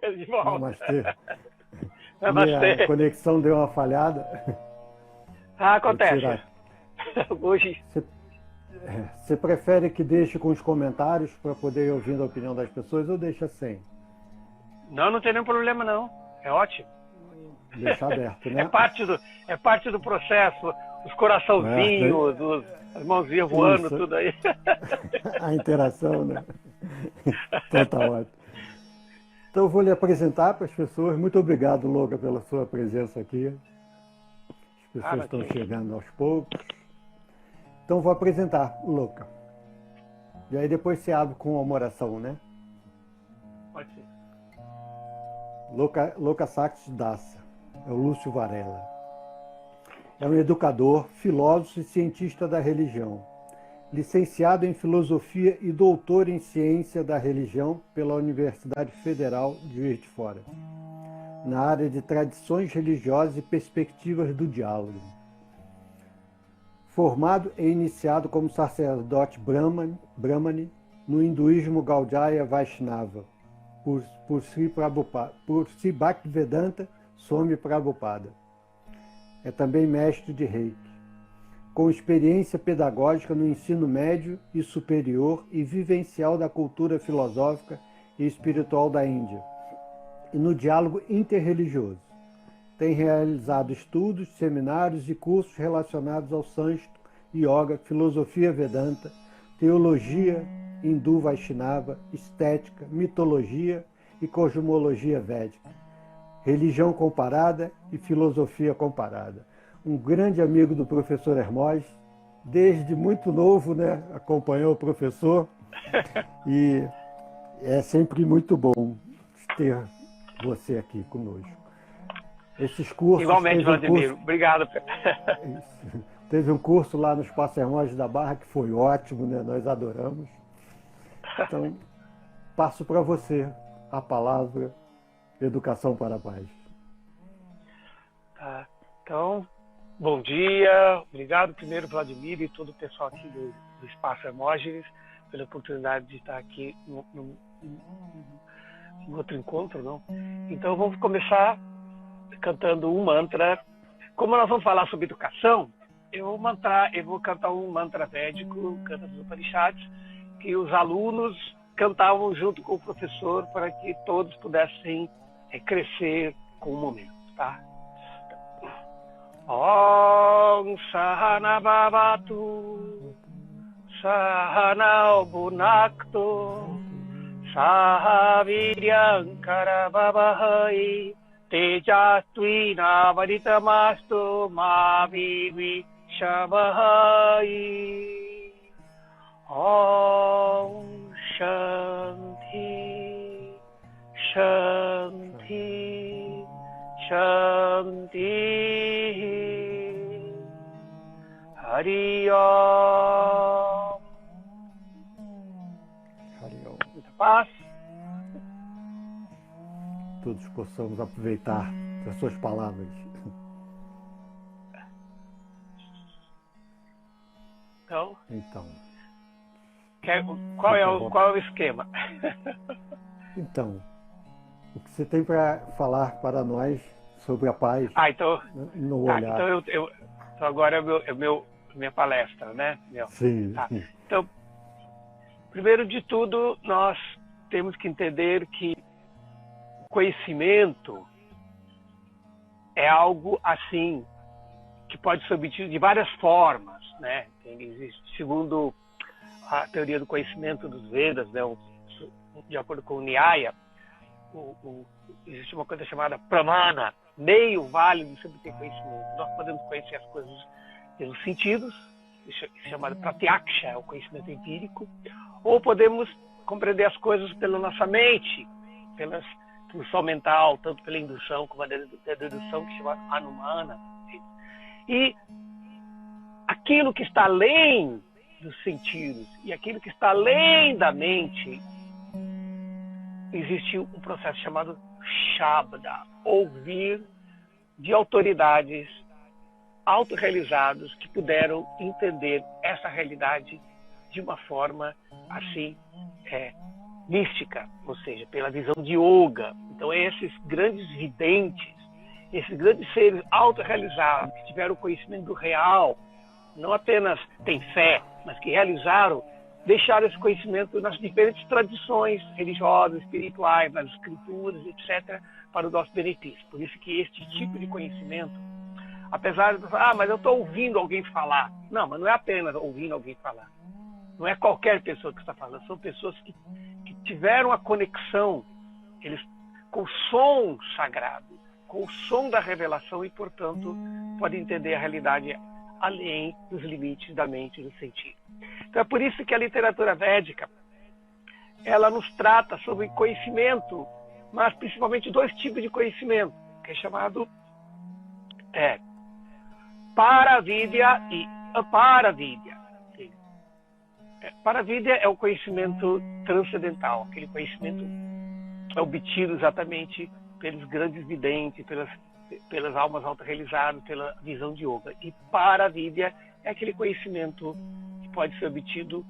De volta. Namastê. Namastê. Minha conexão deu uma falhada. Acontece. Hoje. Você prefere que deixe com os comentários para poder ir ouvindo a opinião das pessoas ou deixa sem? Não tem nenhum problema não. É ótimo. Deixa aberto, né? É parte do processo. Os coraçãozinhos, as mãozinhas voando, isso. Tudo aí. A interação, né? Então tá ótimo. Então eu vou lhe apresentar para as pessoas. Muito obrigado, Louca, pela sua presença aqui. As pessoas estão chegando aos poucos. Então vou apresentar, Louca. E aí depois você abre com uma oração, né? Pode ser. Louca Sax Dassa. É o Lúcio Varela. É um educador, filósofo e cientista da religião. Licenciado em Filosofia e doutor em Ciência da Religião pela Universidade Federal de Juiz de Fora, na área de tradições religiosas e perspectivas do diálogo. Formado e iniciado como sacerdote Brahmani no hinduísmo Gaudiya Vaishnava, por Sri Bhaktivedanta Swami Prabhupada. É também mestre de Reiki, com experiência pedagógica no ensino médio e superior e vivencial da cultura filosófica e espiritual da Índia, e no diálogo interreligioso. Tem realizado estudos, seminários e cursos relacionados ao sânscrito, yoga, filosofia vedanta, teologia hindu Vaishnava, estética, mitologia e cosmologia védica, religião comparada e filosofia comparada. Um grande amigo do professor Hermógenes, desde muito novo, né? Acompanhou o professor e é sempre muito bom ter você aqui conosco. Esses cursos... Igualmente, Vladimir. Obrigado. Teve um curso lá no Espaço Hermógenes da Barra que foi ótimo, né? Nós adoramos. Então, passo para você a palavra Educação para a Paz. Tá. Então, bom dia. Obrigado primeiro, Vladimir, e todo o pessoal aqui do Espaço Hermógenes pela oportunidade de estar aqui em outro encontro, não? Então, vamos começar cantando um mantra. Como nós vamos falar sobre educação, eu vou cantar um mantra védico, canta dos Upanishads, que os alunos cantavam junto com o professor para que todos pudessem crescer com o momento, tá? Om Sahana Bhavatu Sahana Bhunaktu Saha Viryam Karavavahai Tejasvi Navaditamastu Ma Vivi Shavahai. Om Shanti Shanti Shanti. Hari Om. Muita paz. Todos possamos aproveitar as suas palavras. Então. Qual é o esquema? Então, o que você tem para falar para nós sobre a paz no olhar? Então agora é minha palestra, né? Sim. Tá. Então, primeiro de tudo, nós temos que entender que o conhecimento é algo assim que pode ser obtido de várias formas, né? Existe, segundo a teoria do conhecimento dos Vedas, né? De acordo com o Nyaya, existe uma coisa chamada pramana, meio válido de se obter conhecimento. Nós podemos conhecer as coisas pelos sentidos, isso é chamado pratyaksha, é o conhecimento empírico, ou podemos compreender as coisas pela nossa mente, pela indução mental, tanto pela indução como a dedução, que se chama anumana. E aquilo que está além dos sentidos e aquilo que está além da mente, existe um processo chamado Shabda, ouvir de autoridades autorrealizados que puderam entender essa realidade de uma forma assim mística, ou seja, pela visão de yoga. Então, esses grandes videntes, esses grandes seres autorrealizados, que tiveram conhecimento do real, não apenas têm fé, mas que realizaram, deixaram esse conhecimento nas diferentes tradições religiosas, espirituais, nas escrituras, etc., para o nosso benefício. Por isso que este tipo de conhecimento, apesar de mas eu estou ouvindo alguém falar. Não, mas não é apenas ouvindo alguém falar. Não é qualquer pessoa que está falando, são pessoas que tiveram a conexão com o som sagrado, com o som da revelação e, portanto, podem entender a realidade além dos limites da mente e do sentido. Então é por isso que a literatura védica, ela nos trata sobre conhecimento, mas principalmente dois tipos de conhecimento, que é chamado Paravidya e Aparavidya. Paravidya é o conhecimento transcendental, aquele conhecimento obtido exatamente pelos grandes videntes, pelas almas autorrealizadas, pela visão de yoga. E Paravidya é aquele conhecimento que pode ser obtido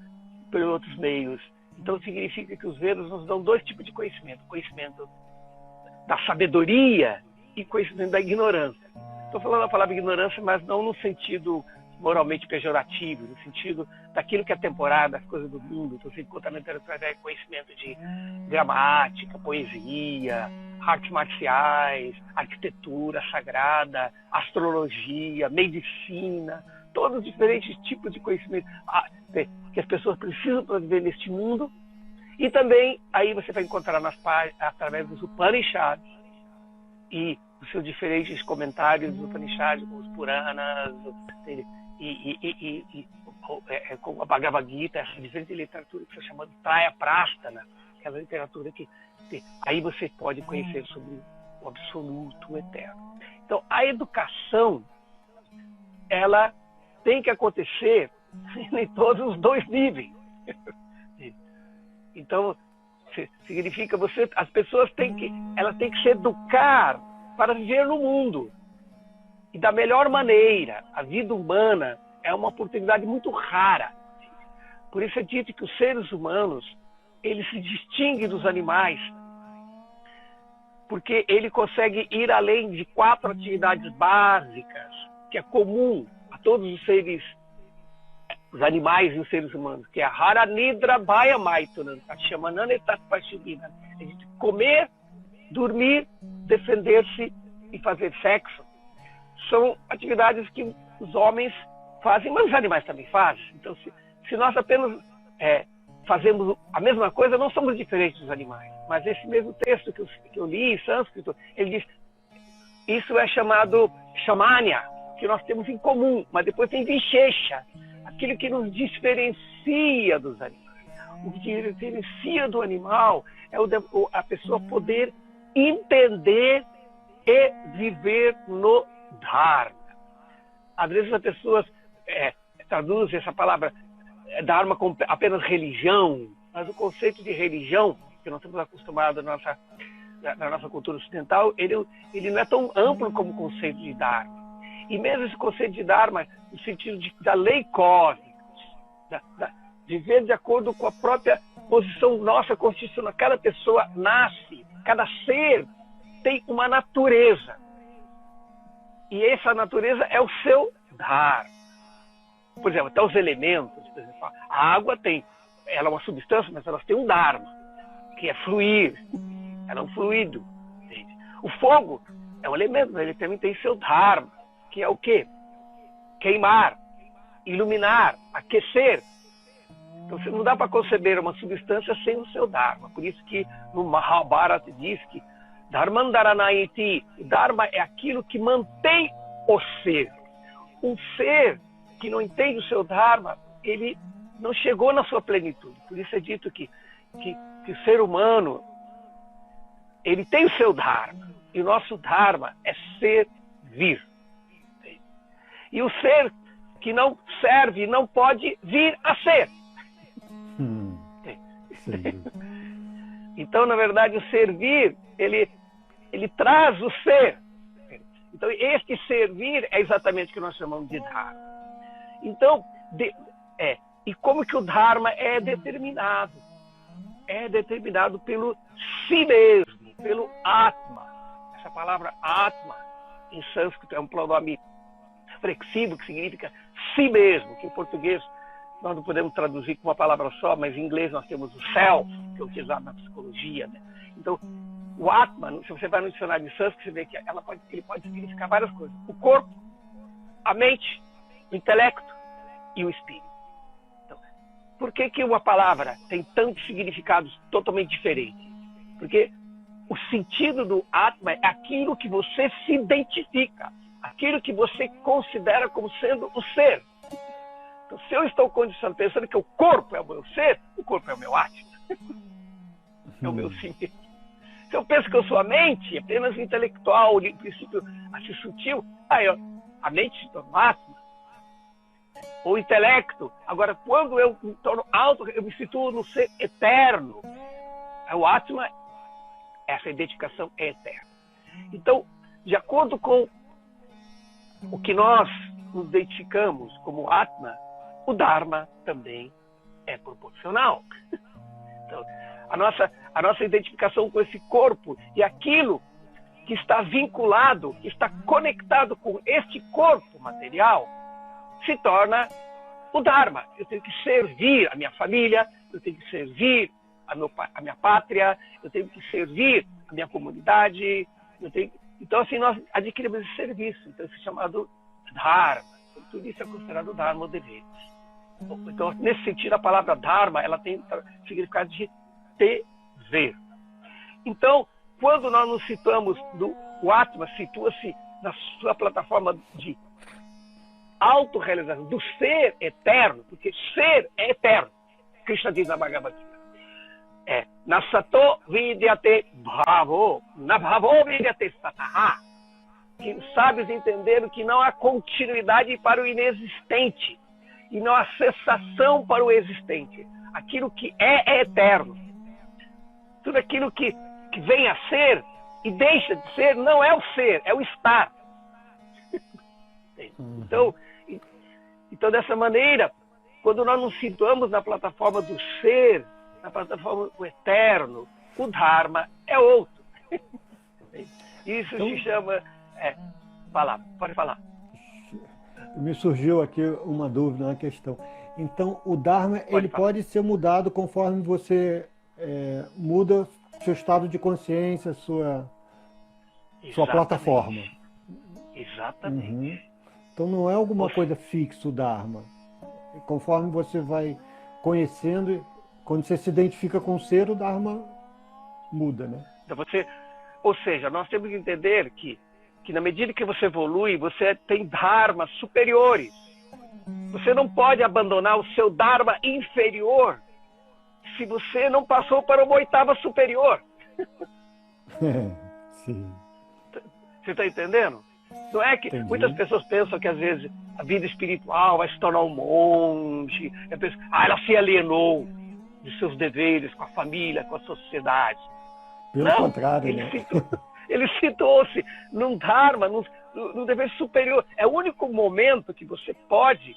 por outros meios. Então significa que os Vedas nos dão dois tipos de conhecimento: conhecimento da sabedoria e conhecimento da ignorância. Estou falando a palavra ignorância, mas não no sentido moralmente pejorativo, no sentido daquilo que é temporário, das coisas do mundo. Então, você encontra na literatura conhecimento de gramática, poesia, artes marciais, arquitetura sagrada, astrologia, medicina, todos os diferentes tipos de conhecimento que as pessoas precisam para viver neste mundo. E também aí você vai encontrar através dos Upanishads e os seus diferentes comentários dos Upanishads, com os Puranas, com a Bhagavad Gita, essa diferente literatura que se chama de Traya Prastana, aquela literatura que aí você pode conhecer sobre o absoluto, o eterno. Então, a educação, ela tem que acontecer em todos os dois níveis. Então, significa as pessoas têm que se educar para viver no mundo. E da melhor maneira. A vida humana é uma oportunidade muito rara. Por isso é dito que os seres humanos, eles se distinguem dos animais, porque ele consegue ir além de 4 atividades básicas, que é comum a todos os seres, os animais e os seres humanos, que é a Hara Nidra Bhaya Maituna, Shamanana Tatpashubina. A gente comer, dormir, defender-se e fazer sexo. São atividades que os homens fazem, mas os animais também fazem. Então, se nós apenas fazemos a mesma coisa, não somos diferentes dos animais. Mas esse mesmo texto que eu li em sânscrito, ele diz, isso é chamado Shamanya, que nós temos em comum, mas depois tem Vishesha, aquilo que nos diferencia dos animais. O que diferencia do animal é a pessoa poder entender e viver no Dharma. Às vezes as pessoas traduzem essa palavra Dharma como apenas religião, mas o conceito de religião, que nós estamos acostumados na nossa cultura ocidental, ele não é tão amplo como o conceito de Dharma. E mesmo esse conceito de Dharma, no sentido da lei cósmica, de viver de acordo com a própria posição nossa constitucional. Cada pessoa nasce, cada ser tem uma natureza. E essa natureza é o seu Dharma. Por exemplo, até os elementos. Por exemplo, a água ela é uma substância, mas ela tem um Dharma, que é fluir. Ela é um fluido. Entende? O fogo é um elemento, mas ele também tem seu Dharma, que é o quê? Queimar, iluminar, aquecer. Então, não dá para conceber uma substância sem o seu Dharma. Por isso que no Mahabharata diz que Dharmandaranaiti, o Dharma é aquilo que mantém o ser. Um ser que não entende o seu Dharma, ele não chegou na sua plenitude. Por isso é dito que o ser humano, ele tem o seu Dharma. E o nosso Dharma é servir. E o ser que não serve não pode vir a ser. Então, na verdade, o servir, ele traz o ser. Então, este servir é exatamente o que nós chamamos de Dharma. Então, e como que o Dharma é determinado? é determinado pelo si mesmo, pelo Atma. Essa palavra Atma, em sânscrito, é um pronome reflexivo, que significa si mesmo, que em português nós não podemos traduzir com uma palavra só, mas em inglês nós temos o self, que é utilizado na psicologia, né? Então, o Atma, se você vai no dicionário de sânscrito, você vê que ele pode significar várias coisas. O corpo, a mente, o intelecto e o espírito. Então, por que uma palavra tem tantos significados totalmente diferentes? Porque o sentido do Atma é aquilo que você se identifica, aquilo que você considera como sendo o ser. Então, se eu estou condicionado pensando que o corpo é o meu ser, o corpo é o meu Atma. É o meu si mesmo. Se eu penso que eu sou a mente, apenas intelectual, de princípio assim sutil, aí a mente se torna Atma. O intelecto. Agora, quando eu me torno alto, eu me situo no ser eterno. O Atma, essa identificação é eterna. Então, de acordo com o que nós nos identificamos como Atma, o Dharma também é proporcional. Então, a nossa identificação com esse corpo e aquilo que está vinculado, que está conectado com este corpo material, se torna o Dharma. Eu tenho que servir a minha família, eu tenho que servir a minha pátria, eu tenho que servir a minha comunidade. Então, assim, nós adquirimos esse serviço. Então, isso é chamado Dharma. Então, tudo isso é considerado Dharma ou deveres. Então, nesse sentido, a palavra Dharma, ela tem significado de dever. Então, quando nós nos situamos, o Atma situa-se na sua plataforma de autorrealização, do ser eterno, porque ser é eterno. Krishna diz na Bhagavad Gita. Nasato vidyate bhavo, na bhavo vidyate sataha. Que os sábios entenderam que não há continuidade para o inexistente e não há cessação para o existente. Aquilo que é eterno. Tudo aquilo que vem a ser e deixa de ser não é o ser, é o estar. Então, dessa maneira, quando nós nos situamos na plataforma do ser, na plataforma do eterno, o Dharma é outro. Isso se chama... pode falar. Me surgiu aqui uma dúvida, uma questão. Então, o Dharma pode ser mudado conforme você muda seu estado de consciência, sua plataforma. Exatamente. Então, não é alguma coisa fixa o Dharma. Conforme você vai conhecendo, quando você se identifica com o ser, o Dharma muda, né? Então, ou seja, nós temos que entender que na medida que você evolui, você tem dharmas superiores. Você não pode abandonar o seu dharma inferior se você não passou para uma oitava superior. Sim. Você está entendendo? Não é que Entendi. Muitas pessoas pensam que às vezes a vida espiritual vai se tornar um monge. Ela se alienou de seus deveres com a família, com a sociedade. Pelo contrário, né? Ele situou-se num Dharma, num dever superior. É o único momento que você pode,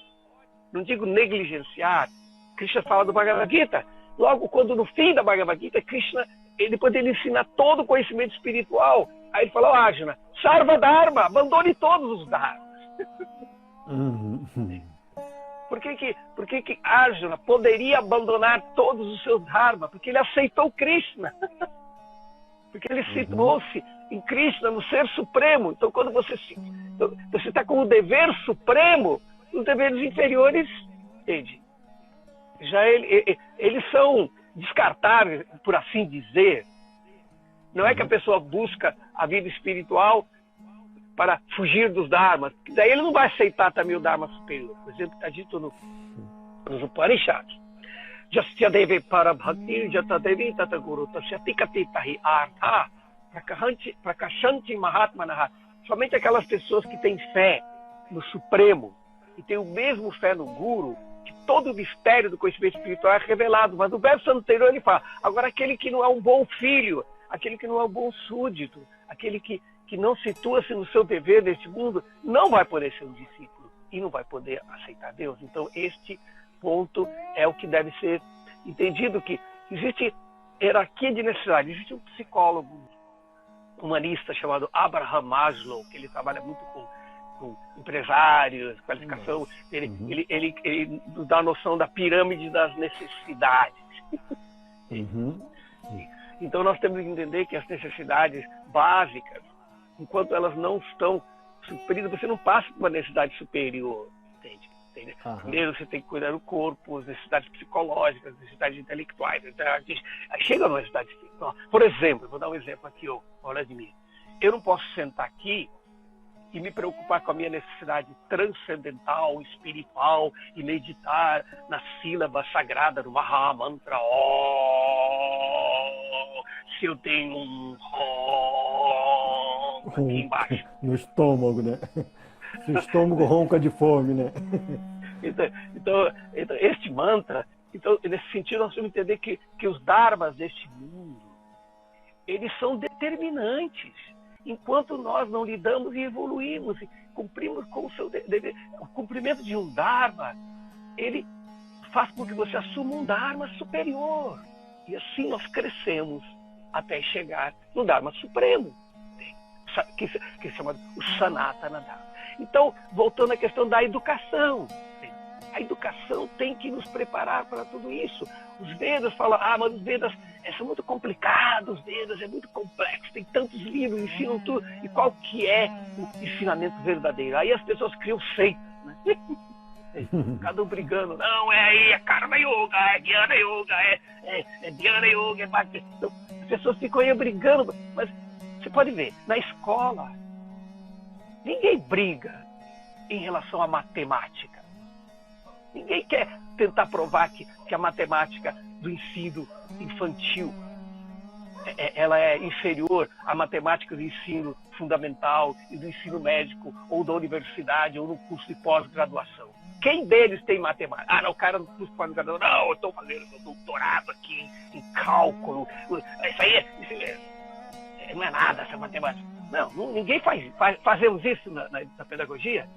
não digo negligenciar. Krishna fala do Bhagavad Gita. Logo, quando no fim da Bhagavad Gita, Krishna, depois ele ensina todo o conhecimento espiritual. Aí ele fala, Arjuna, Sarva Dharma, abandone todos os Dharmas. Por que Arjuna poderia abandonar todos os seus Dharmas? Porque ele aceitou Krishna. Porque ele situou-se em Krishna, no Ser Supremo. Então, quando você está com o dever supremo, os deveres inferiores, entende? Já eles são descartáveis, por assim dizer. Não é que a pessoa busca a vida espiritual para fugir dos dharmas. Daí ele não vai aceitar também o dharma superior. Por exemplo, está dito nos Upanishads. Jasya deve para bhakti jata devi tata guru tasya tikatita hi artha prakashanti mahatmanaha. Somente aquelas pessoas que têm fé no Supremo e têm o mesmo fé no Guru, que todo o mistério do conhecimento espiritual é revelado. Mas no verso anterior ele fala, agora aquele que não é um bom filho, aquele que não é um bom súdito, aquele que não situa-se no seu dever neste mundo, não vai poder ser um discípulo e não vai poder aceitar Deus. Então este ponto é o que deve ser entendido, que existe hierarquia de necessidade. Existe um psicólogo humanista chamado Abraham Maslow, que ele trabalha muito com empresários, qualificação. Ele nos dá a noção da pirâmide das necessidades. Então nós temos que entender que as necessidades básicas, enquanto elas não estão supridas, você não passa por uma necessidade superior. Entende? Primeiro você tem que cuidar do corpo, as necessidades psicológicas, as necessidades intelectuais. Chega numa necessidade espiritual. Por exemplo, vou dar um exemplo aqui, Vladimir. Eu não posso sentar aqui e me preocupar com a minha necessidade transcendental, espiritual, e meditar na sílaba sagrada do Maha Mantra. Se eu tenho um aqui embaixo. No estômago, né? Se o estômago ronca de fome, né? Então, este mantra, nesse sentido, nós temos que entender que os dharmas deste mundo, eles são determinantes. Enquanto nós não lidamos e evoluímos e cumprimos com o seu dever. O cumprimento de um dharma, ele faz com que você assuma um dharma superior. E assim nós crescemos até chegar no dharma supremo, que é chamado o Sanatana Dharma. Então, voltando à questão da educação. A educação tem que nos preparar para tudo isso. Os Vedas falam, mas os Vedas são muito complicados, os Vedas é muito complexo, tem tantos livros, ensinam tudo. E qual que é o ensinamento verdadeiro? Aí as pessoas criam seitas, né? Cada um brigando, não, é Karma Yoga, é Dhyana Yoga, é Dhyana Yoga, é Bhakti. Então, as pessoas ficam aí brigando, mas você pode ver, na escola, ninguém briga em relação à matemática. Ninguém quer tentar provar que a matemática do ensino infantil ela é inferior à matemática do ensino fundamental e do ensino médico ou da universidade ou no curso de pós-graduação. Quem deles tem matemática? Não, o cara do curso de pós-graduação, não, eu estou fazendo meu doutorado aqui em cálculo. Isso aí não é nada, essa matemática. Não, ninguém fazemos isso na pedagogia.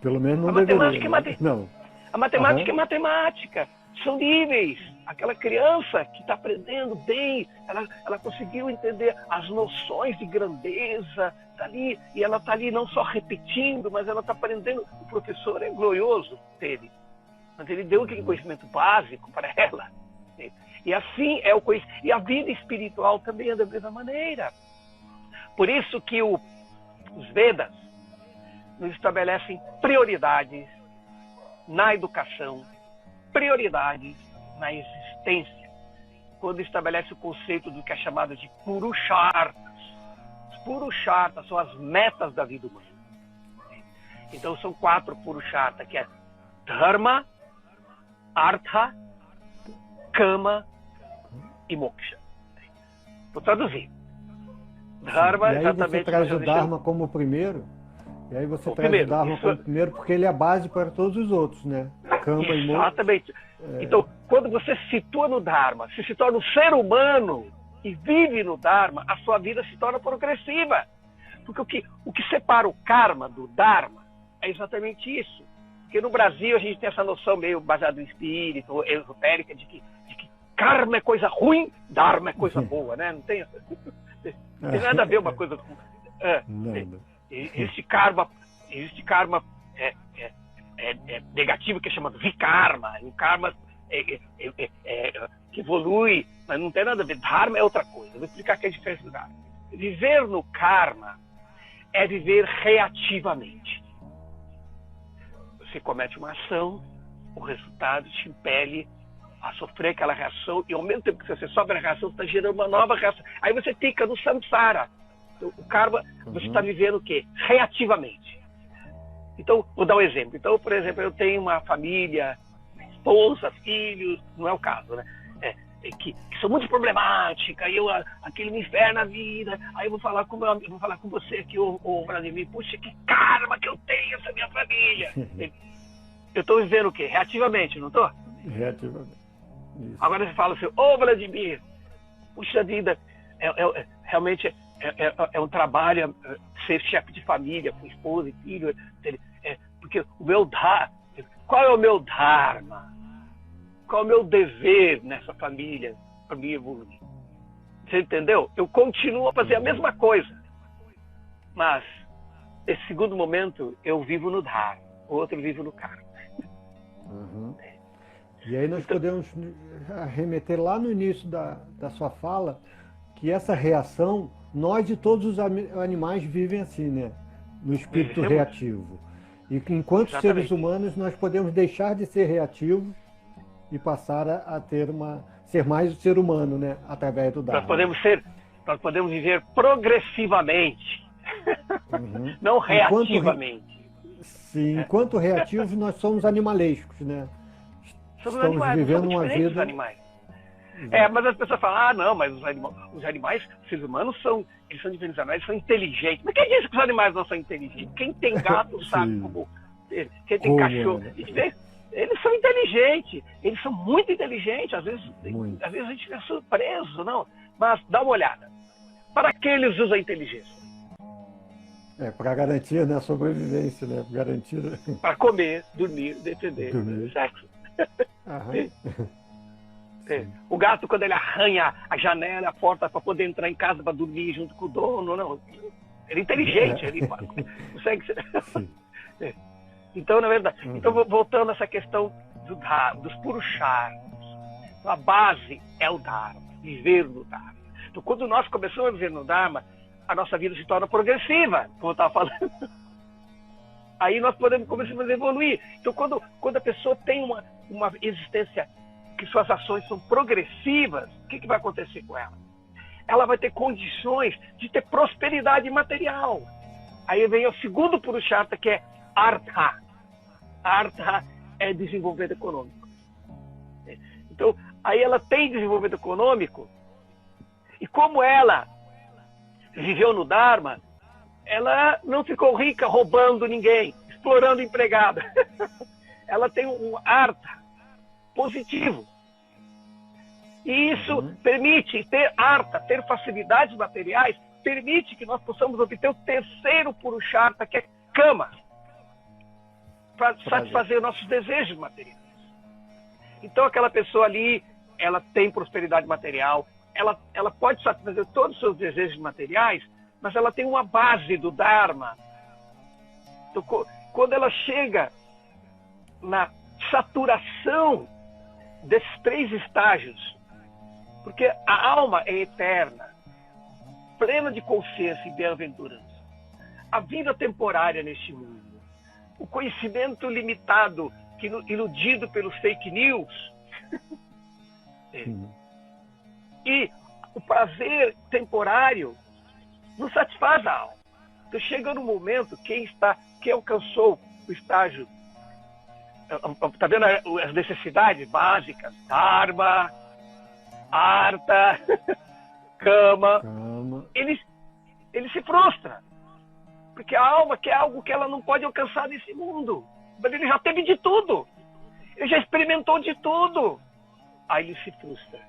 Pelo menos não deveria. Não. A matemática é matemática, são níveis. Aquela criança que está aprendendo bem, ela conseguiu entender as noções de grandeza, tá ali, e ela está ali não só repetindo, mas ela está aprendendo. O professor é glorioso dele, mas ele deu aquele conhecimento básico para ela. E assim é o conhecimento. E a vida espiritual também é da mesma maneira. Por isso que os Vedas nos estabelecem prioridades na educação, prioridades na existência, quando estabelece o conceito do que é chamado de Purusharthas. Os Purusharthas são as metas da vida humana. Então são 4 Purusharthas, que é Dharma, Artha, Kama e Moksha. Vou traduzir. Dharma, e aí exatamente. Você traz o Dharma como o primeiro? E aí você traz o Dharma como primeiro, porque ele é a base para todos os outros, né? Kama e Moksha. Exatamente. Então, quando você se situa no Dharma, se torna um ser humano e vive no Dharma, a sua vida se torna progressiva. Porque o que separa o karma do Dharma é exatamente isso. Porque no Brasil a gente tem essa noção meio baseada no espírito, esotérica, de que karma é coisa ruim, Dharma é coisa boa, né? Não tem nada a ver uma coisa com... Existe karma negativo, que é chamado vikarma, um karma que evolui, mas não tem nada a ver. Dharma é outra coisa. Eu vou explicar aqui a diferença do Dharma. Viver no karma é viver reativamente. Você comete uma ação, o resultado te impele a sofrer aquela reação, e ao mesmo tempo que você sofre a reação, você está gerando uma nova reação. Aí você fica no samsara. O karma, você está vivendo o quê? Reativamente. Então, vou dar um exemplo. Então, por exemplo, eu tenho uma família, esposa, filhos, não é o caso, né? Que são muito problemáticas, e aquele me inferno na vida, aí eu vou falar com você aqui, o Vladimir, puxa, que karma que eu tenho essa minha família. Eu estou vivendo o quê? Reativamente, não estou? Reativamente. Isso. Agora você fala assim, Vladimir, puxa vida, realmente é um trabalho ser chefe de família, com esposa e filho, porque o meu dharma, qual é o meu dharma? Qual é o meu dever nessa família? para me evoluir. Você entendeu? Eu continuo a fazer a mesma coisa. Mas, nesse segundo momento, eu vivo no Dharma. O outro vive no Karma. Uhum. E aí nós podemos remeter lá no início da sua fala, que essa reação, nós e todos os animais vivem assim, né? No espírito reativo. E que enquanto seres humanos nós podemos deixar de ser reativos e passar a ser mais o ser humano, né? Através do Dharma. Nós podemos viver progressivamente, não reativamente. Sim, enquanto reativos nós somos animalescos, né? Somos animais, vivendo uma vida dos animais. Mas as pessoas falam, não, mas os animais, os seres humanos eles são diferentes, eles são inteligentes. Mas quem disse que os animais não são inteligentes? Quem tem gato sabe como. Quem tem cachorro. Eles são inteligentes, eles são muito inteligentes, às vezes a gente fica surpreso, não. Mas dá uma olhada. Para que eles usam a inteligência? Para garantir, né, a sobrevivência, né? Para comer, dormir, defender, sexo. O gato, quando ele arranha a janela, a porta para poder entrar em casa para dormir junto com o dono, não. Ele é inteligente, ele consegue ser. Então, na verdade, voltando a essa questão dos purusharthas, a base é o Dharma, viver no Dharma. Então, quando nós começamos a viver no Dharma, a nossa vida se torna progressiva, como eu estava falando. Aí nós começamos a evoluir. Então, quando a pessoa tem uma existência que suas ações são progressivas, o que vai acontecer com ela? Ela vai ter condições de ter prosperidade material. Aí vem o segundo purushartha, que é Artha. Artha é desenvolvimento econômico. Então, aí ela tem desenvolvimento econômico, e como ela viveu no Dharma, ela não ficou rica roubando ninguém, explorando empregada. Ela tem um Artha positivo. E isso permite ter Artha, ter facilidades materiais, permite que nós possamos obter o terceiro purushartha, que é Kama, para satisfazer nossos desejos materiais. Então aquela pessoa ali, ela tem prosperidade material, ela pode satisfazer todos os seus desejos materiais, mas ela tem uma base do Dharma. Então, quando ela chega na saturação desses três estágios, porque a alma é eterna, plena de consciência e bem-aventurança. A vida temporária neste mundo, o conhecimento limitado, iludido pelos fake news, e o prazer temporário não satisfaz a alma. Então chega no momento, quem alcançou o estágio, está vendo as necessidades básicas, Dharma, Artha, Kama, ele se frustra, porque a alma quer algo que ela não pode alcançar nesse mundo, mas ele já teve de tudo, ele já experimentou de tudo, aí ele se frustra,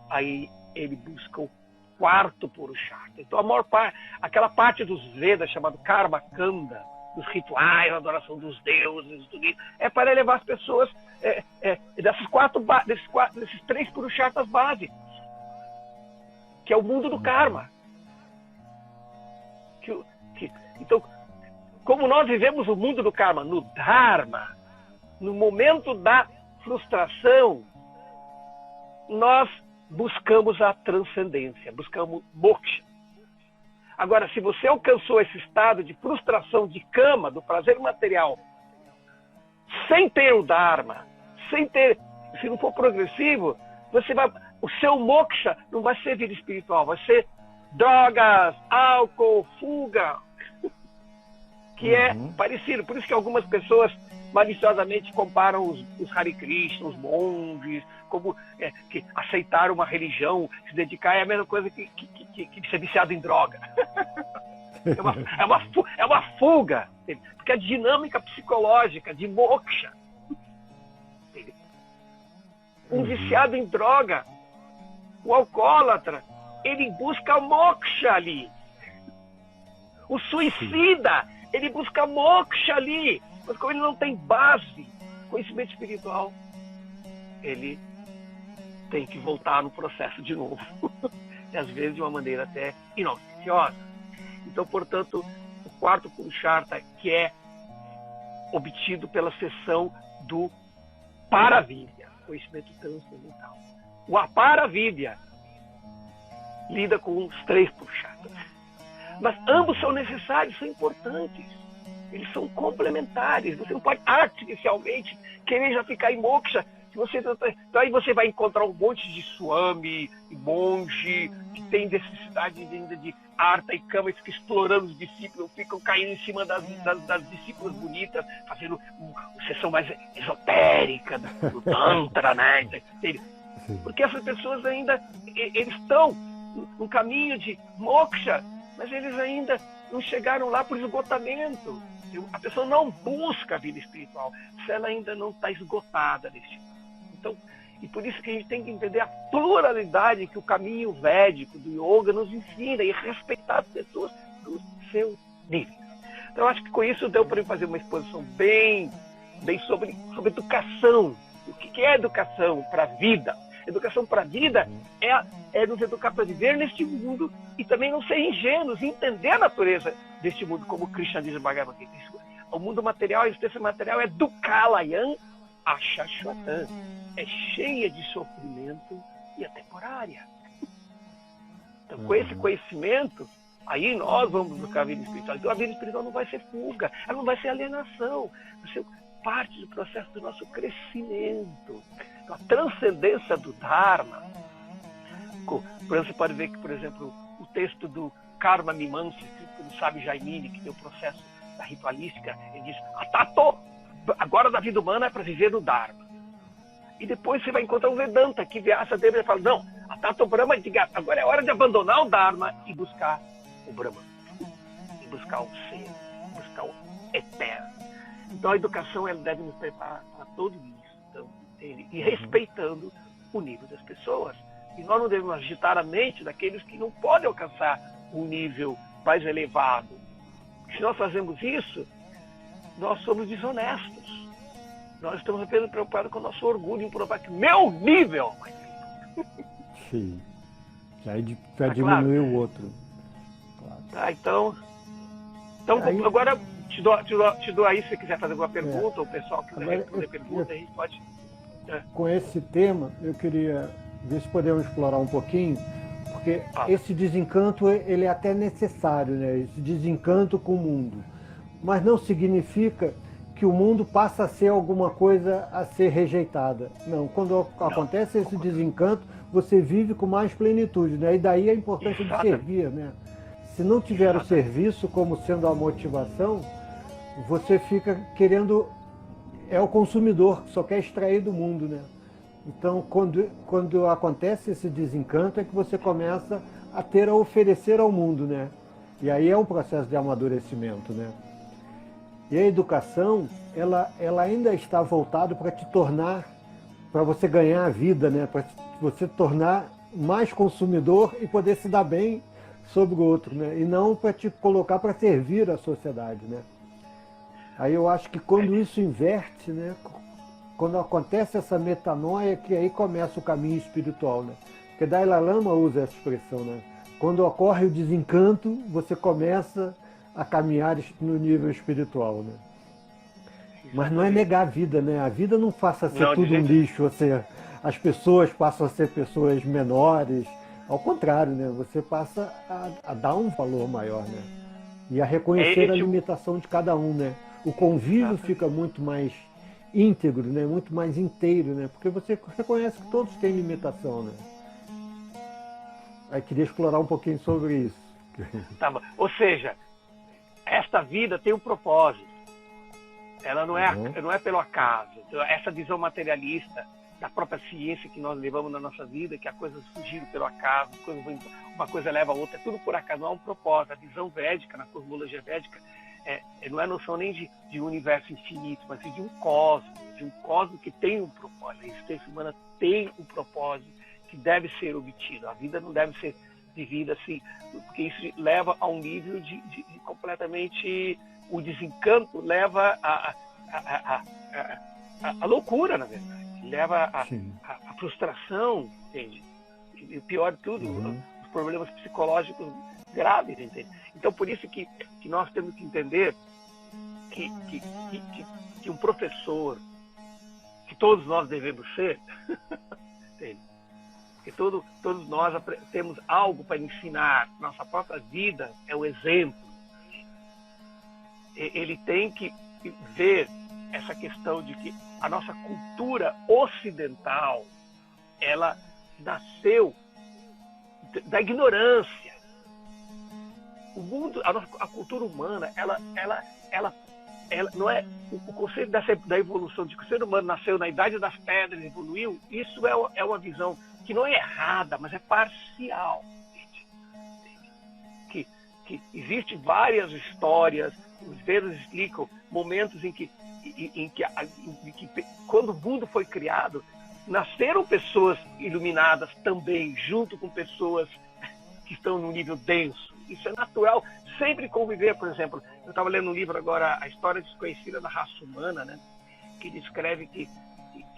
aí ele busca o quarto purushartha. Então a maior parte, aquela parte dos Vedas chamado Karma Kanda, dos rituais, a adoração dos deuses, tudo isso, é para elevar as pessoas desses três purusharthas básicos, que é o mundo do karma. Então, como nós vivemos o mundo do karma no Dharma, no momento da frustração, nós buscamos a transcendência, buscamos moksha. Agora, se você alcançou esse estado de frustração, de Kama, do prazer material, sem ter o Dharma, se não for progressivo, o seu moksha não vai ser vida espiritual, vai ser drogas, álcool, fuga, que é parecido. Por isso que algumas pessoas maliciosamente comparam os Hare Krishna, os monges, como que aceitaram uma religião, se dedicar é a mesma coisa que ser viciado em droga. É uma fuga, porque a dinâmica psicológica de moksha. Um viciado em droga, o alcoólatra, ele busca moksha ali. O suicida, ele busca moksha ali. Mas como ele não tem base, conhecimento espiritual, ele tem que voltar no processo de novo. E às vezes de uma maneira até inauspiciosa. Então, portanto, o quarto Purushartha, que é obtido pela sessão do Paravidya, conhecimento transcendental. O Aparavidya lida com os 3 Purusharthas. Mas ambos são necessários, são importantes. Eles são complementares. Você não pode artificialmente querer já ficar em moksha. Então aí você vai encontrar um monte de swami, monge, que tem necessidade ainda de arta e kama, e fica explorando os discípulos, ficam caindo em cima das discípulas bonitas, fazendo uma sessão mais esotérica do Tantra, né? Porque essas pessoas ainda, eles estão no caminho de moksha, mas eles ainda não chegaram lá por esgotamento. A pessoa não busca a vida espiritual se ela ainda não está esgotada neste mundo. Então, e por isso que a gente tem que entender a pluralidade que o caminho védico do yoga nos ensina e respeitar as pessoas do seu nível. Então, eu acho que com isso deu para eu fazer uma exposição bem sobre educação. O que é educação para a vida? Educação para a vida é nos educar para viver neste mundo e também não ser ingênuos, entender a natureza deste mundo, como Krishna diz no Bhagavad Gita. O mundo material, a existência material é dukkhalayam ashashvatam. É cheia de sofrimento e é temporária. Então, com esse conhecimento, aí nós vamos buscar a vida espiritual. Então, a vida espiritual não vai ser fuga, ela não vai ser alienação, vai ser parte do processo do nosso crescimento. Então, a transcendência do Dharma. Por exemplo, você pode ver que, por exemplo, o texto do Karma Mimamsa, escrito pelo sábio Jaimini, que tem o processo da ritualística, ele diz: Atato, agora da vida humana é para viver no Dharma. E depois você vai encontrar o Vedanta, que Vyasa Deva fala: não, Atato Brahma, agora é hora de abandonar o Dharma e buscar o Brahman, e buscar o ser, buscar o eterno. Então a educação ela deve nos preparar para tudo isso, então, e respeitando o nível das pessoas. E nós não devemos agitar a mente daqueles que não podem alcançar um nível mais elevado. Se nós fazemos isso, nós somos desonestos. Nós estamos apenas preocupados com o nosso orgulho em provar que meu nível é mais elevado. Sim. Aí para diminuir o outro. Claro. Tá, então aí, agora te dou aí, se você quiser fazer alguma pergunta, ou o pessoal quiser responder pergunta, a gente pode. Com esse tema, eu queria ver se podemos explorar um pouquinho, porque esse desencanto ele é até necessário, né? Esse desencanto com o mundo. Mas não significa que o mundo passa a ser alguma coisa a ser rejeitada. Não, quando acontece esse desencanto, você vive com mais plenitude, né? E daí a importância de servir, né? Se não tiver o serviço como sendo a motivação, você fica querendo... É o consumidor que só quer extrair do mundo, né? Então, quando acontece esse desencanto, é que você começa a ter a oferecer ao mundo, né? E aí é um processo de amadurecimento, né? E a educação, ela ainda está voltada para te tornar, para você ganhar a vida, né? Para você tornar mais consumidor e poder se dar bem sobre o outro, né? E não para te colocar para servir a sociedade, né? Aí eu acho que quando isso inverte, né? Quando acontece essa metanoia, que aí começa o caminho espiritual, né? Porque Dalai Lama usa essa expressão, né? Quando ocorre o desencanto, você começa a caminhar no nível espiritual, né? Mas não é negar a vida, né? A vida não passa a ser tudo um lixo, ou seja, as pessoas passam a ser pessoas menores. Ao contrário, né? Você passa a dar um valor maior, né? E a reconhecer a limitação de cada um, né? O convívio fica muito mais íntegro, né? Muito mais inteiro, né? Porque você reconhece que todos têm limitação, né? Aí queria explorar um pouquinho sobre isso. Tá, ou seja, esta vida tem um propósito. Ela não é pelo acaso. Então, essa visão materialista da própria ciência que nós levamos na nossa vida, que as coisas surgiram pelo acaso, uma coisa leva a outra, é tudo por acaso, não há um propósito. A visão védica, na cosmologia védica, não é noção nem de um universo infinito, mas de um cosmos que tem um propósito. A existência humana tem um propósito que deve ser obtido. A vida não deve ser vivida assim, porque isso leva a um nível de completamente... O desencanto leva à loucura, na verdade. Leva a frustração, entende? E pior de tudo, os problemas psicológicos graves, entende? Então, por isso que nós temos que entender que um professor, que todos nós devemos ser, entende? Que todos nós temos algo para ensinar. Nossa própria vida é o exemplo. Ele tem que ver essa questão de que a nossa cultura ocidental, ela nasceu da ignorância. O mundo, a cultura humana, ela não é o conceito da evolução, de que o ser humano nasceu na idade das pedras, evoluiu. Isso é uma visão que não é errada, mas é parcial. Que existem várias histórias, os Vedas explicam momentos em que quando o mundo foi criado, nasceram pessoas iluminadas também, junto com pessoas que estão no nível denso. Isso é natural, sempre conviver. Por exemplo, eu estava lendo um livro agora, A História Desconhecida da Raça Humana, né, que descreve que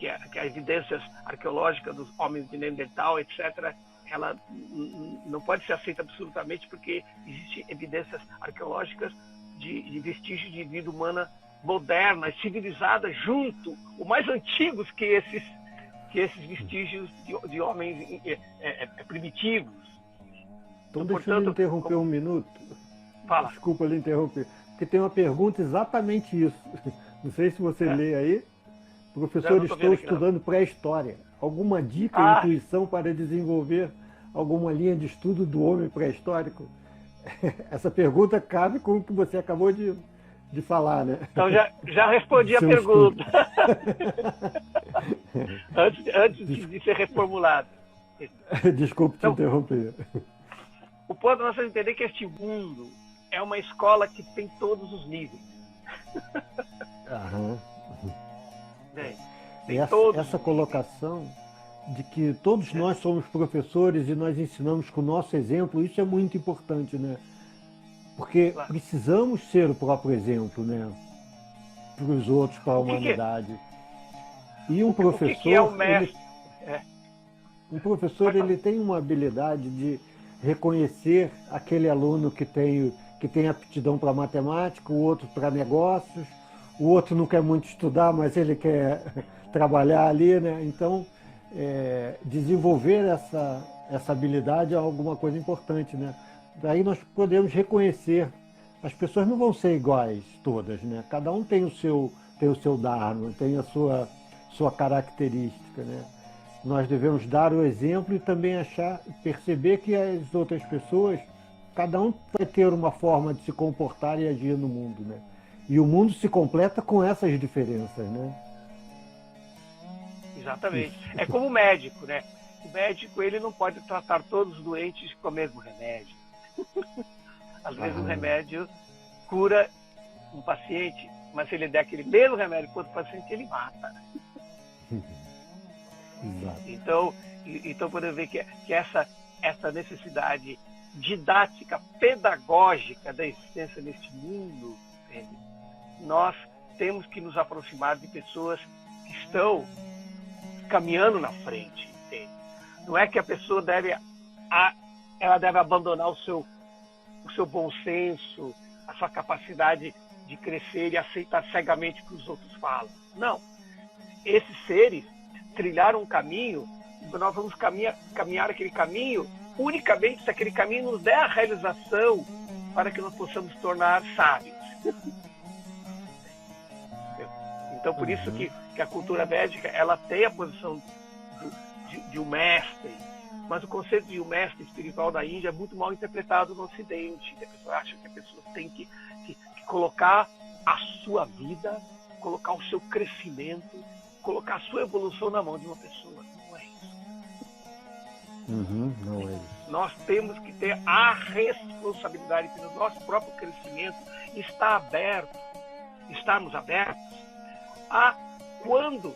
as evidências arqueológicas dos homens de Neandertal, etc., ela não pode ser aceita absolutamente, porque existem evidências arqueológicas de vestígios de vida humana moderna, civilizada, junto, ou mais antigos que esses vestígios de homens primitivos. Então, deixa eu lhe interromper um minuto. Fala. Desculpa lhe interromper, porque tem uma pergunta exatamente isso. Não sei se você lê aí. Professor, estou estudando pré-história. Alguma dica ou intuição para desenvolver alguma linha de estudo do homem pré-histórico? Essa pergunta cabe com o que você acabou de falar, né? Então já respondi a pergunta. antes de ser reformulada. Desculpe te interromper. O ponto é nós entender que este mundo é uma escola que tem todos os níveis. Essa colocação de que todos nós somos professores e nós ensinamos com o nosso exemplo, isso é muito importante, né? Porque precisamos ser o próprio exemplo, né? Para os outros, para a humanidade. E um professor, que é o mestre? Um professor, ele tem uma habilidade de reconhecer aquele aluno que tem aptidão para matemática, o outro para negócios, o outro não quer muito estudar, mas ele quer trabalhar ali, né? Então, desenvolver essa habilidade é alguma coisa importante, né? Daí nós podemos reconhecer. As pessoas não vão ser iguais todas, né? Cada um tem o seu dharma, tem a sua característica, né? Nós devemos dar o exemplo e também perceber que as outras pessoas, cada um vai ter uma forma de se comportar e agir no mundo, né? E o mundo se completa com essas diferenças, né? Exatamente. É como o médico, né? O médico, ele não pode tratar todos os doentes com o mesmo remédio. Às vezes um remédio cura um paciente, mas se ele der aquele mesmo remédio para outro paciente, ele mata. Então podemos ver que essa necessidade didática, pedagógica da existência neste mundo, entende? Nós temos que nos aproximar de pessoas que estão caminhando na frente, entende? Não é que a pessoa deve abandonar o seu bom senso, a sua capacidade de crescer e aceitar cegamente o que os outros falam. Não. Esses seres trilharam um caminho, nós vamos caminhar aquele caminho unicamente se aquele caminho nos der a realização para que nós possamos tornar sábios. Então, por isso que a cultura védica, ela tem a posição de um mestre, mas o conceito de um mestre espiritual da Índia é muito mal interpretado no Ocidente. A pessoa acha que a pessoa tem que colocar a sua vida, colocar o seu crescimento, colocar a sua evolução na mão de uma pessoa. Não é isso. Não é isso. Nós temos que ter a responsabilidade pelo nosso próprio crescimento, estarmos abertos a quando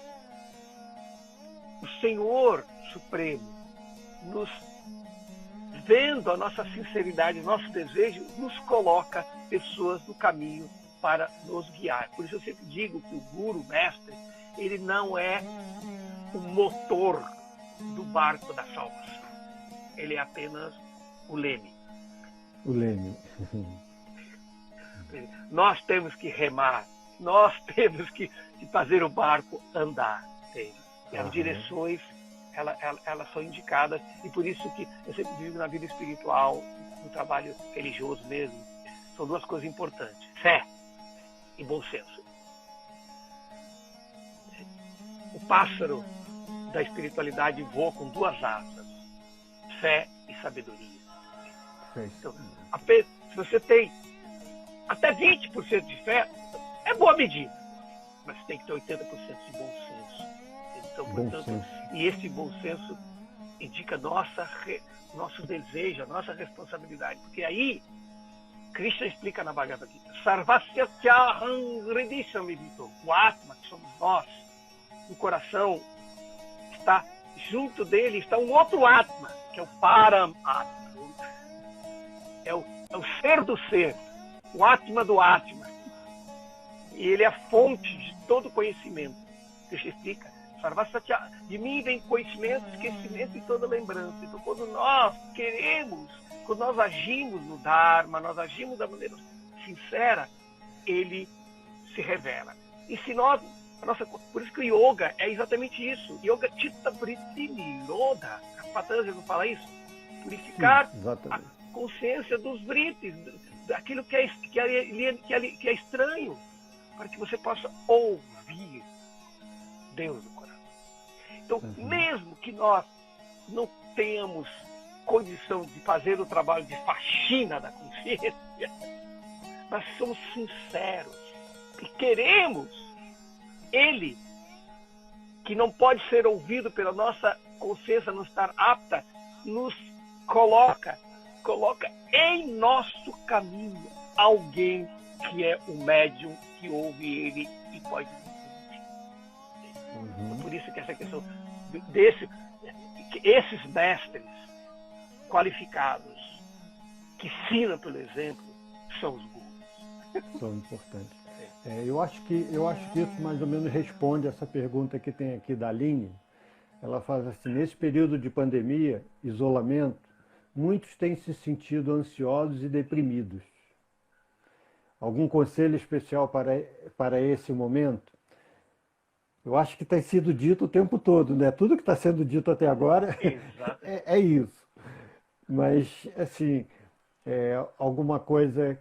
o Senhor Supremo, vendo a nossa sinceridade, nosso desejo, nos coloca pessoas no caminho para nos guiar. Por isso eu sempre digo que o guru, o mestre, ele não é o motor do barco da salvação. Ele é apenas o leme. O leme. Nós temos que remar, nós temos que fazer o barco andar. E as direções, elas são indicadas, e por isso que eu sempre digo na vida espiritual, no trabalho religioso mesmo, são duas coisas importantes: fé e bom senso. O pássaro da espiritualidade voa com duas asas: fé e sabedoria. Então, se você tem até 20% de fé, é boa medida, mas tem que ter 80% de bom senso. Então, portanto, e esse bom senso indica nosso desejo, a nossa responsabilidade, porque aí Krishna explica na Bhagavad Gita: Sarvasyathyaham hridisham vidito. O Atma, que somos nós, o coração, está junto dele, está um outro Atma, que é o Param Atma. É o ser do ser, o Atma do Atma. E ele é a fonte de todo conhecimento. Krishna explica: Sarvasatya, de mim vem conhecimento, esquecimento e toda lembrança. Então, quando nós queremos, quando nós agimos no Dharma, nós agimos da maneira sincera, ele se revela. E se nós, por isso que o yoga é exatamente isso. Yoga chitta vritti nirodha. Patanjali não fala isso? Purificar a consciência dos vrittis, daquilo que é estranho, para que você possa ouvir Deus no coração. Então, mesmo que nós não tenhamos condição de fazer o trabalho de faxina da consciência, nós somos sinceros e queremos Ele, que não pode ser ouvido pela nossa consciência não estar apta, nos coloca em nosso caminho alguém que é o médium, que ouve ele e pode nos. Por isso que essa questão esses mestres qualificados que ensinam pelo exemplo são os gurus. São importantes. Eu acho que isso mais ou menos responde essa pergunta que tem aqui da Aline. Ela faz assim: nesse período de pandemia, isolamento, muitos têm se sentido ansiosos e deprimidos. Algum conselho especial para esse momento? Eu acho que tem sido dito o tempo todo, né? Tudo que está sendo dito até agora é isso. Mas, assim, alguma coisa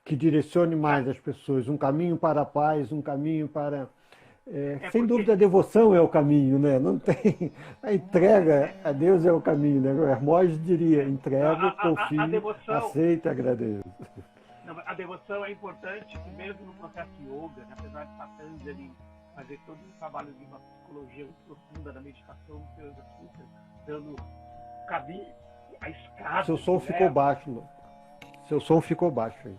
que direcione mais as pessoas, um caminho para a paz, um caminho para... sem dúvida, a devoção é o caminho, né? Não tem... A entrega a Deus é o caminho, né? O Hermógenes diria: entrego, confio, aceito e agradeço. A devoção é importante, que mesmo no processo de yoga, né, apesar de Patanjali fazer todo um trabalho de uma psicologia muito profunda da meditação, dando caminho, a escada... Seu som ficou baixo, Lu. Seu som ficou baixo aí.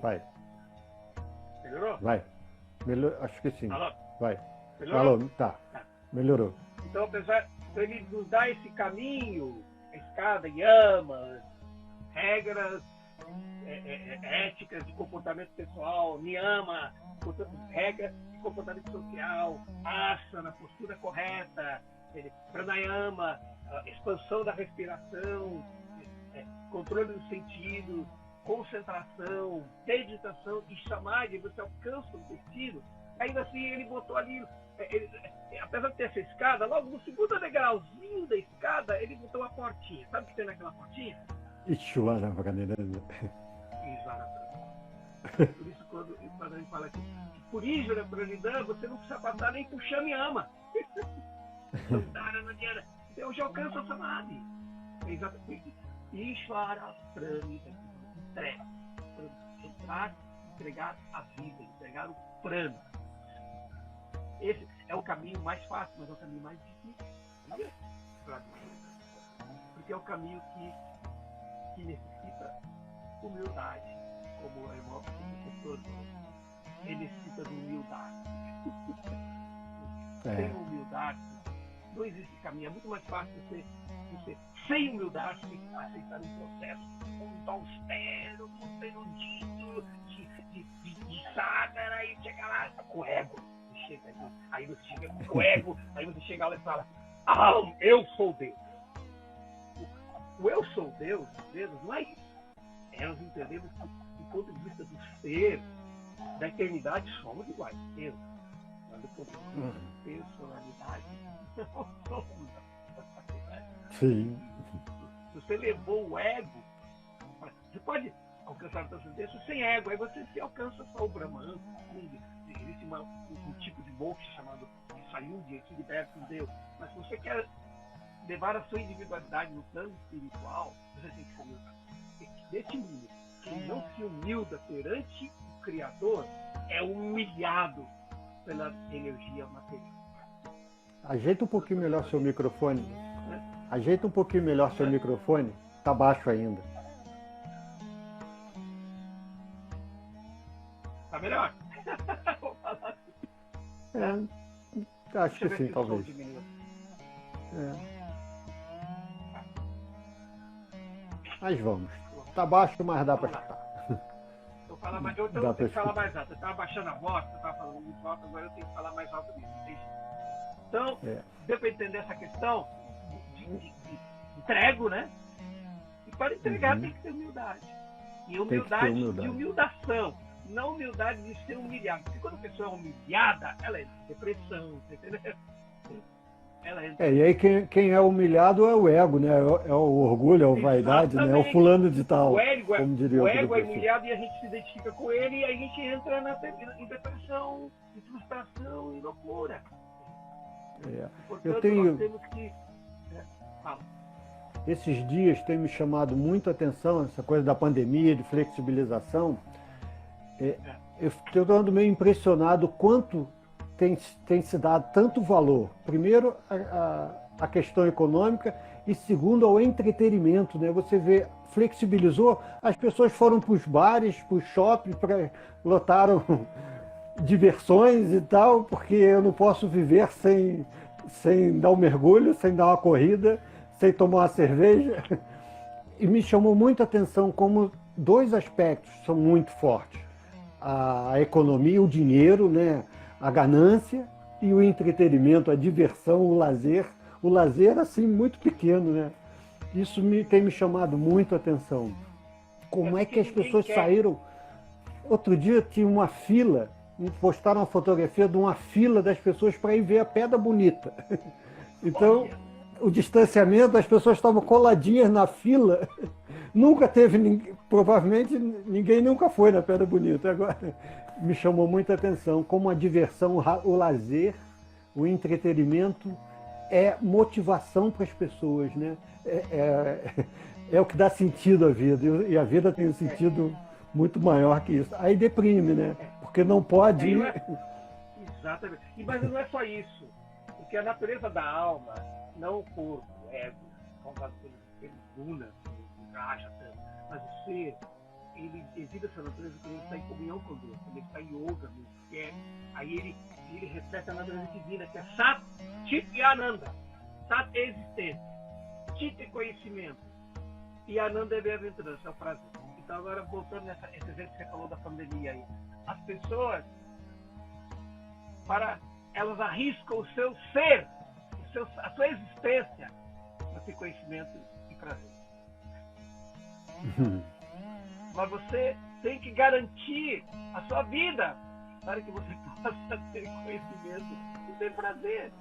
Vai. Melhorou? Vai. Acho que sim. Alô? Vai. Melhorou? Alô, tá. Melhorou. Então, apesar de ele nos dar esse caminho, a escada, yamas, regras éticas de comportamento pessoal, niyama, regras de comportamento social, asana, postura correta, pranayama, expansão da respiração, controle dos sentidos, concentração, meditação e samadhi, você alcança o destino. Ainda assim, ele botou ali, apesar de ter essa escada, logo no segundo degrauzinho da escada, ele botou uma portinha. Sabe o que tem naquela portinha? Ishvara Pranidhana. Por isso, quando ele fala aqui, por Ishvara Pranidhana, você não precisa passar nem por Shamyama. Então, eu já alcanço a samadhi. É exatamente Ishvara Pranidhana. Entregar a vida, entregar o prana. Esse é o caminho mais fácil, mas é o caminho mais difícil. Porque é o caminho que necessita humildade, como o irmão professor falou. Ele necessita de humildade. Sem humildade, não existe caminho. É muito mais fácil você sem humildade, aceitar um processo muito austero, muito erudito, de sácara, e chegar lá com ego. Aí você chega com o ego, aí você chega lá e fala: eu sou Deus. O eu sou Deus, não é isso. Nós entendemos que, do ponto de vista do ser, da eternidade, somos iguais a Deus. Mas do ponto de vista da personalidade, não somos. Sim. Você levou o ego, você pode alcançar a transcendência sem ego, aí você se alcança só o Brahman. Existe um tipo de moksha chamado Sayuji, que liberta em Deus. Mas se você quer levar a sua individualidade no plano espiritual, você tem que ser humildade. Nesse mundo, quem não se humilda perante o Criador é humilhado pela energia material. Ajeita um pouquinho melhor seu microfone. Ajeita um pouquinho melhor seu microfone. Tá baixo ainda. Tá melhor? Acho que sim, talvez. Mas vamos. Tá baixo, mas dá para escutar. Eu tenho que falar mais alto. Eu estava baixando a voz, eu estava falando muito alto, agora eu tenho que falar mais alto mesmo. Então, deu para entender essa questão de entrego, né? E para entregar tem que ter humildade. E humildade de humildação, não humildade de ser humilhado. Porque quando a pessoa é humilhada, ela entra em depressão, entendeu? E aí quem é humilhado é o ego, né? É o orgulho, é a vaidade, né? É o fulano de tal. O ego como diria é humilhado e a gente se identifica com ele e a gente entra em depressão, em frustração, em loucura. Portanto, nós temos que... Esses dias tem me chamado muito a atenção essa coisa da pandemia, de flexibilização. Eu estou andando meio impressionado quanto tem se dado tanto valor. Primeiro, a questão econômica e segundo, ao entretenimento, né? Você vê, flexibilizou, as pessoas foram para os bares, para os shoppings, lotaram diversões e tal, porque eu não posso viver sem dar um mergulho, sem dar uma corrida, sem tomar uma cerveja. E me chamou muito a atenção como dois aspectos são muito fortes. A economia, o dinheiro, né? A ganância e o entretenimento, a diversão, o lazer. O lazer, assim, muito pequeno, né? Isso tem me chamado muito a atenção. Como é que as pessoas saíram... Outro dia tinha uma fila, postaram uma fotografia de uma fila das pessoas para ir ver a Pedra Bonita. Então, o distanciamento, as pessoas estavam coladinhas na fila. Nunca teve ninguém, provavelmente ninguém nunca foi na Pedra Bonita. Agora, me chamou muita atenção como a diversão, o lazer, o entretenimento é motivação para as pessoas, né? É o que dá sentido à vida, e a vida tem um sentido muito maior que isso. Aí deprime, né? Porque não pode ir... Exatamente. Mas não é só isso, porque a natureza da alma, não o corpo, o ego, causado pelo guna, pelo raja, mas o ser, ele exige essa natureza porque ele está em comunhão com Deus, ele está em yoga, aí ele reflete a natureza divina, que é Sat, Chit e Ananda. Sat é existência, Chit é conhecimento, e Ananda é bem-aventurança, é o prazer. Então agora, voltando nesse exemplo que você falou da pandemia aí, as pessoas, elas arriscam o seu ser, a sua existência, para ter conhecimento e prazer. Mas você tem que garantir a sua vida para que você possa ter conhecimento e ter prazer.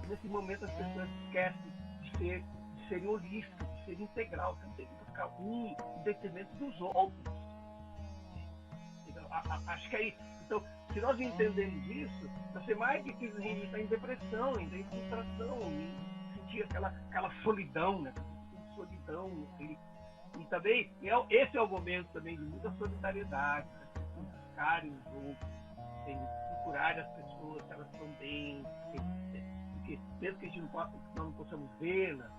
Nesse momento as pessoas esquecem de ser holístico, de ser integral. Você não tem que buscar um em detrimento dos outros. Então, acho que aí, então, se nós entendemos isso, vai ser mais difícil a gente estar em depressão, em frustração, em sentir aquela solidão, né? Solidão, e também, esse é o momento também de muita solidariedade, né? Buscarem os outros, procurarem as pessoas, se elas estão bem, porque mesmo que a gente não possamos vê-las,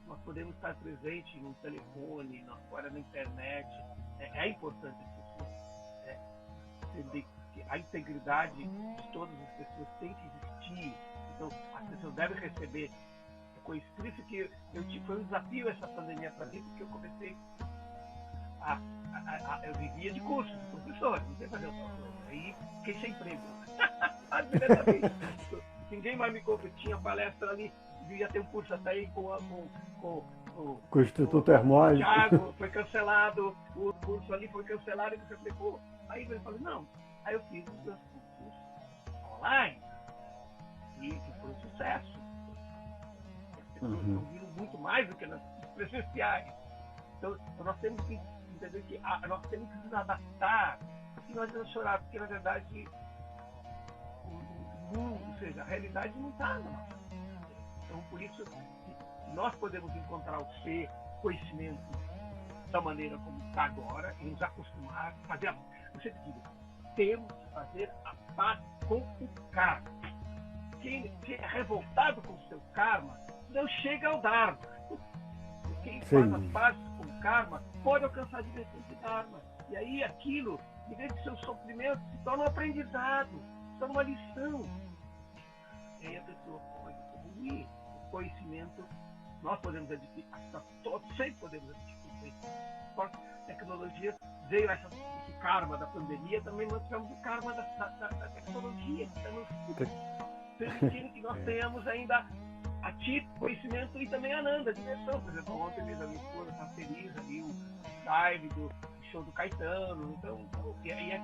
nós podemos estar presentes no telefone, agora na internet. É importante as pessoas entender que a integridade de todas as pessoas tem que existir. Então, as pessoas devem receber. Por isso que foi um desafio essa pandemia para mim, porque eu comecei eu vivia de curso, de professor, não sei fazer outra coisa. Aí fiquei sem emprego. Ninguém mais me convidou. Tinha palestra ali devia ter um curso até aí com o Instituto Hermógenes. Thiago, foi cancelado, o curso ali foi cancelado, e você falou, pô, aí ele falou, não, aí eu fiz os meus cursos online, e foi um sucesso. As pessoas ouviram muito mais do que nas presenciais. Então, nós temos que entender que nós temos que nos adaptar, e não adianta chorar, porque na verdade, ou seja, a realidade não está na nossa vida. Então, por isso, nós podemos encontrar o ser, conhecimento, da maneira como está agora, e nos acostumar a fazer eu sempre digo, temos que fazer a paz com o karma. Quem é revoltado com o seu karma, não chega ao Dharma. Quem faz as pazes com o karma, pode alcançar a dimensão de Dharma. E aí aquilo, em vez de ser um sofrimento, se torna um aprendizado, se torna uma lição. E aí a pessoa pode evoluir. O conhecimento, nós podemos adquirir, todos sempre podemos adquirir. A tecnologia veio esse karma da pandemia, também nós tivemos o karma da tecnologia. Estamos permitindo que nós tenhamos ainda conhecimento e também Ananda, a dimensão. Por exemplo, ontem mesmo a minha esposa está feliz ali, o live do show do Caetano. Então,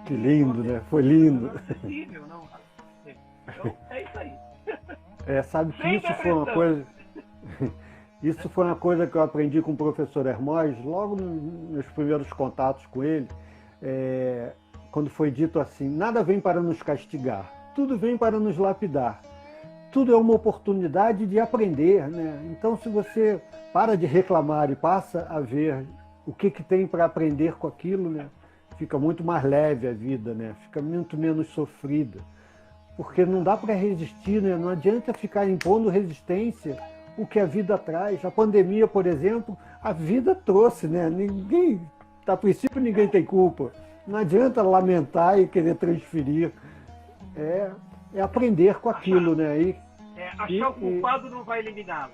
que lindo, né? Foi lindo. Não é acessível, não. Então, é isso aí. Sabe que isso foi uma coisa. Isso foi uma coisa que eu aprendi com o professor Hermógenes, logo nos primeiros contatos com ele, quando foi dito assim, nada vem para nos castigar, tudo vem para nos lapidar. Tudo é uma oportunidade de aprender, né? Então, se você para de reclamar e passa a ver o que tem para aprender com aquilo, né? Fica muito mais leve a vida, né? Fica muito menos sofrida. Porque não dá para resistir, né? Não adianta ficar impondo resistência o que a vida traz. A pandemia, por exemplo, a vida trouxe, né? A princípio ninguém tem culpa. Não adianta lamentar e querer transferir. É aprender com aquilo, né? Achar o culpado não vai eliminá-lo.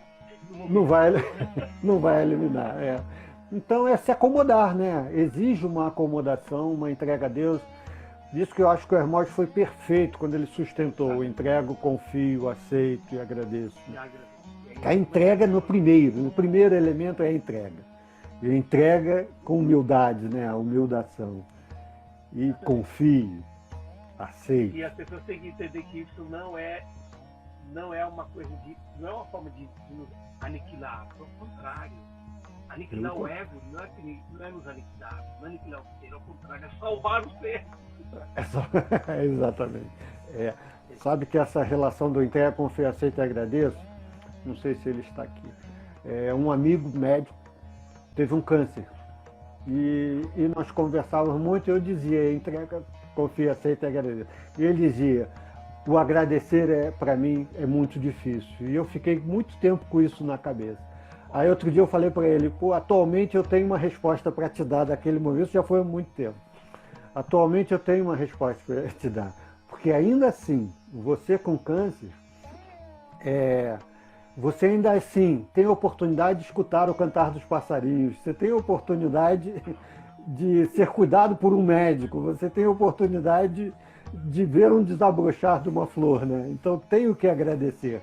Não vai eliminar. Então é se acomodar, né? Exige uma acomodação, uma entrega a Deus. Disso que eu acho que o Hermógenes foi perfeito quando ele sustentou: entrego, confio, aceito e agradeço. A entrega no primeiro elemento é a entrega. E entrega com humildade, né? A humildação. E confio, aceito. E as pessoas têm que entender que isso não é uma coisa não é uma forma de nos aniquilar, pelo contrário. Aniquilar o ego não é nos aniquilar, não é aniquilar o ser, ao contrário, é salvar o ser. Exatamente. Sabe que essa relação do entrega, confio, aceito e agradeço, não sei se ele está aqui, um amigo médico teve um câncer e nós conversávamos muito e eu dizia, entrega, confio, aceito e agradeço. E ele dizia, o agradecer para mim é muito difícil. E eu fiquei muito tempo com isso na cabeça. Aí outro dia eu falei para ele, atualmente eu tenho uma resposta para te dar daquele momento, isso já foi há muito tempo. Atualmente eu tenho uma resposta para te dar. Porque ainda assim, você com câncer, você ainda assim tem a oportunidade de escutar o cantar dos passarinhos, você tem a oportunidade de ser cuidado por um médico, você tem a oportunidade de ver um desabrochar de uma flor, né? Então tenho que agradecer.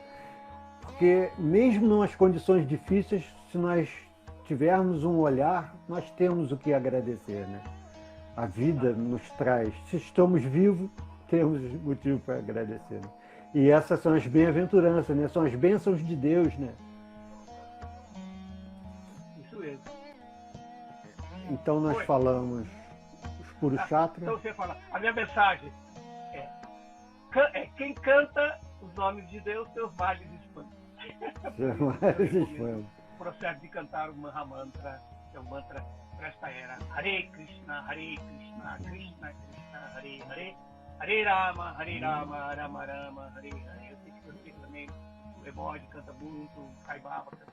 Porque mesmo nas condições difíceis, se nós tivermos um olhar, nós temos o que agradecer, né? A vida nos traz. Se estamos vivos, temos motivo para agradecer. Né? E essas são as bem-aventuranças, né? São as bênçãos de Deus, né? Isso mesmo. Então nós falamos os Purushotras. Então você fala, a minha mensagem quem canta os nomes de Deus, seus males expandem. O processo de cantar o Mahamantra, que é um mantra para esta era. Hare Krishna, Krishna Krishna, Hare Hare, Hare Rama, Rama Rama, Hare Hare. Eu sei que você também, o Hermógenes canta muito, o Sai Baba canta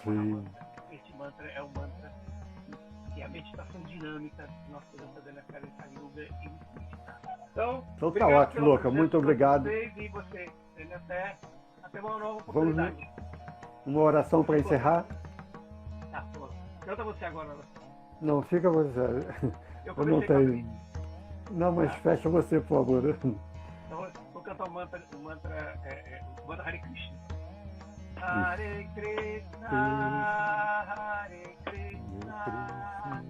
muito. Este mantra é um mantra que é a meditação dinâmica que nós podemos fazer na Karika Yoga e meditar. Então tá ótimo, Louca. Muito obrigado. E você, até uma nova oportunidade. Uma oração para encerrar? Tá, canta você agora. Não, fica você. Eu não tenho. Não, mas fecha você, por favor. Então, vou cantar o mantra Hare Krishna. Hare Krishna, Hare Krishna,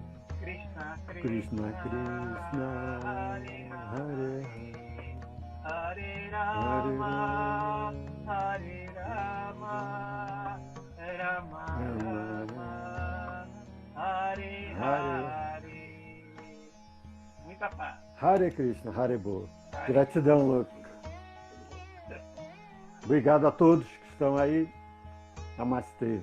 Krishna Krishna Krishna, Krishna, Hare Hare Hare Hare Rama, Hare Rama, Rama Rama, Hare Hare. Muita paz. Hare Krishna, Hare Bo. Gratidão, Lucas. Obrigado a todos que estão aí. Namastê.